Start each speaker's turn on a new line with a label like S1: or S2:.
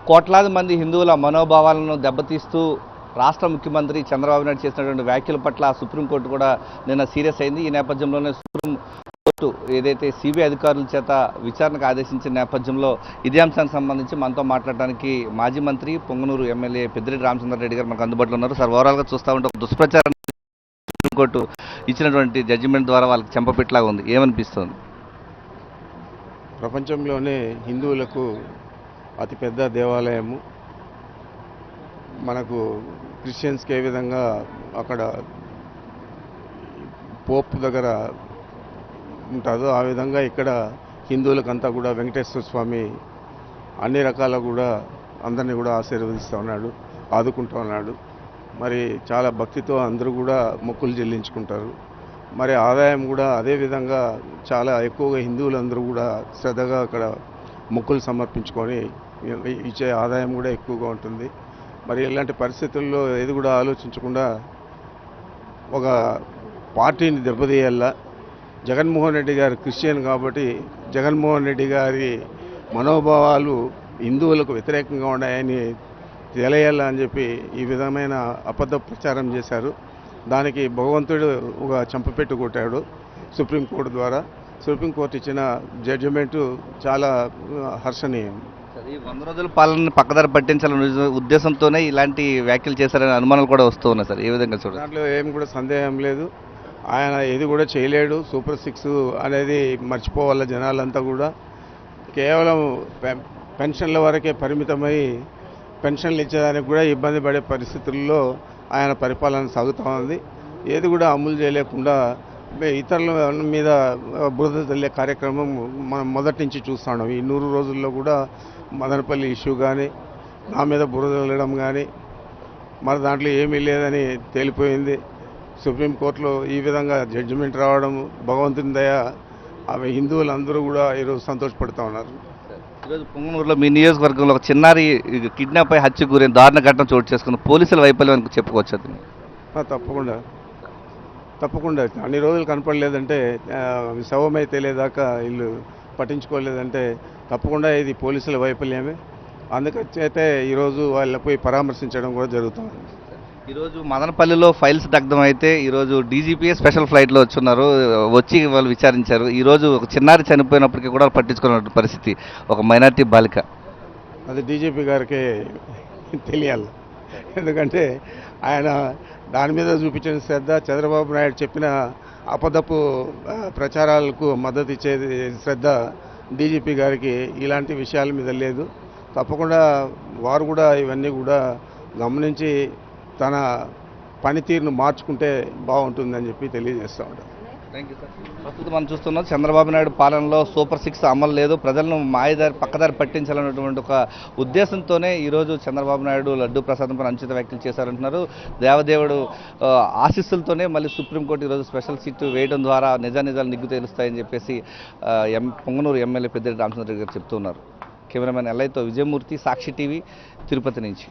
S1: కోట్లాది మంది హిందువుల మనోభావాలను దెబ్బతీస్తూ రాష్ట్ర ముఖ్యమంత్రి చంద్రబాబు నాయుడు చేసినటువంటి వ్యాఖ్యల పట్ల సుప్రీంకోర్టు కూడా నిన్న సీరియస్ అయింది. ఈ నేపథ్యంలోనే సుప్రీంకోర్టు ఏదైతే సిబిఐ అధికారుల చేత విచారణకు ఆదేశించిన నేపథ్యంలో ఇదే అంశానికి సంబంధించి మనతో మాట్లాడడానికి మాజీ మంత్రి పొంగనూరు ఎమ్మెల్యే పెద్దిరెడ్డి రామచంద్రారెడ్డి గారు మనకు అందుబాటులో ఉన్నారు. సార్, ఓవరాల్గా చూస్తూ ఉంటే ఒక దుష్ప్రచారం సుప్రీంకోర్టు ఇచ్చినటువంటి జడ్జిమెంట్ ద్వారా వాళ్ళకి చెంపపెట్టలాగా ఉంది. ఏమనిపిస్తుంది?
S2: ప్రపంచంలోనే హిందువులకు అతిపెద్ద దేవాలయము. మనకు క్రిస్టియన్స్కి ఏ విధంగా అక్కడ పోప్ దగ్గర ఉంటుందో ఆ విధంగా ఇక్కడ హిందువులకంతా కూడా వెంకటేశ్వర స్వామి అన్ని రకాల కూడా అందరినీ కూడా ఆశీర్వదిస్తూ ఉన్నాడు, ఆదుకుంటూ ఉన్నాడు. మరి చాలా భక్తితో అందరూ కూడా మొక్కులు చెల్లించుకుంటారు. మరి ఆదాయం కూడా అదేవిధంగా చాలా ఎక్కువగా హిందువులందరూ కూడా శ్రద్ధగా అక్కడ మొక్కులు సమర్పించుకొని ఇచ్చే ఆదాయం కూడా ఎక్కువగా ఉంటుంది. మరి ఇలాంటి పరిస్థితుల్లో ఏది కూడా ఆలోచించకుండా ఒక పార్టీని దెబ్బతీయాలా. జగన్మోహన్ రెడ్డి గారు క్రిస్టియన్ కాబట్టి జగన్మోహన్ రెడ్డి గారి మనోభావాలు హిందువులకు వ్యతిరేకంగా ఉన్నాయని తెలియాలా అని చెప్పి ఈ విధమైన అబద్ధ ప్రచారం చేశారు. దానికి భగవంతుడు ఒక చెంపపెట్టు కొట్టాడు సుప్రీంకోర్టు ద్వారా. సుప్రీంకోర్టు ఇచ్చిన జడ్జిమెంటు చాలా హర్షణీయం.
S1: ఈ 100 రోజుల పాలన పక్కదారి పట్టించాలనే ఉద్దేశంతోనే ఇలాంటి వ్యాఖ్యలు చేశారనే అనుమానాలు కూడా వస్తూ ఉన్నాయి సార్. ఏ విధంగా చూడాలి?
S2: దాంట్లో ఏం కూడా సందేహం లేదు. ఆయన ఏది కూడా చేయలేడు. సూపర్ 6 అనేది మర్చిపోవాల జనాలంతా కూడా. కేవలం పెన్షన్ల వరకే పరిమితమై పెన్షన్లు ఇచ్చేదానికి కూడా ఇబ్బంది పడే పరిస్థితుల్లో ఆయన పరిపాలన సాగుతూ ఉంది. ఏది కూడా అమలు చేయలేకుండా ఇతరుల మీద బురద తల్లే కార్యక్రమం మనం మొదటి నుంచి చూస్తున్నాం. ఈ 100 రోజుల్లో కూడా మదనపల్లి ఇష్యూ కానీ, నా మీద బురద వెళ్ళడం కానీ, మరి దాంట్లో ఏమీ లేదని తేలిపోయింది. సుప్రీంకోర్టులో ఈ విధంగా జడ్జిమెంట్ రావడం భగవంతుని దయ. అవి హిందువులందరూ కూడా ఈరోజు సంతోషపడుతూ ఉన్నారు.
S1: ఈరోజు పొంగనూరులో మీ నియోజకవర్గంలో ఒక చిన్నారి కిడ్నాప్ అయి హత్యకు గురైన దారుణ ఘటన చోటు చేసుకున్న పోలీసుల వైఫల్యం చెప్పుకోవచ్చు అది?
S2: తప్పకుండా అన్ని రోజులు కనపడలేదంటే, శవమై తెలియదాకా వీళ్ళు పట్టించుకోలేదంటే తప్పకుండా ఇది పోలీసుల వైఫల్యమే. అందుకైతే ఈరోజు వాళ్ళ పోయి పరామర్శించడం కూడా జరుగుతుంది.
S1: ఈరోజు మదనపల్లిలో ఫైల్స్ దగ్ధం అయితే ఈరోజు డీజీపీ స్పెషల్ ఫ్లైట్లో వచ్చి వాళ్ళు విచారించారు. ఈరోజు ఒక చిన్నారి చనిపోయినప్పటికీ కూడా పట్టించుకున్న పరిస్థితి, ఒక మైనార్టీ బాలిక.
S2: అది డీజీపీ గారికి తెలియాలి. ఎందుకంటే ఆయన దాని మీద చూపించిన శ్రద్ధ, చంద్రబాబు నాయుడు చెప్పిన అబద్ధపు ప్రచారాలకు మద్దతు ఇచ్చేది శ్రద్ధ డీజీపీ గారికి ఇలాంటి విషయాల మీద లేదు. తప్పకుండా వారు కూడా ఇవన్నీ కూడా గమనించి తన పనితీరును మార్చుకుంటే బాగుంటుందని చెప్పి తెలియజేస్తూ ఉంటారు.
S1: Thank you sir. ప్రస్తుతం మనం చూస్తున్నాం చంద్రబాబు నాయుడు పాలనలో సూపర్ 6 అమలు లేదు, ప్రజలను పక్కదారి పట్టించాలన్నటువంటి ఒక ఉద్దేశంతోనే ఈరోజు చంద్రబాబు నాయుడు లడ్డూ ప్రసాదంపై అనుచిత వ్యాఖ్యలు చేశారంటున్నారు. దేవదేవుడు ఆశీస్సులతోనే మళ్ళీ సుప్రీంకోర్టు ఈరోజు స్పెషల్ సిట్ వేయడం ద్వారా నిజాలు నిగ్గు తేలుస్తాయని చెప్పేసి పొంగనూరు ఎమ్మెల్యే పెద్దిరెడ్డి రామచంద్రరెడ్డి గారు చెప్తున్నారు. కెమెరామెన్ ఎల్ఐతో విజయమూర్తి, సాక్షి టీవీ, తిరుపతి నుంచి.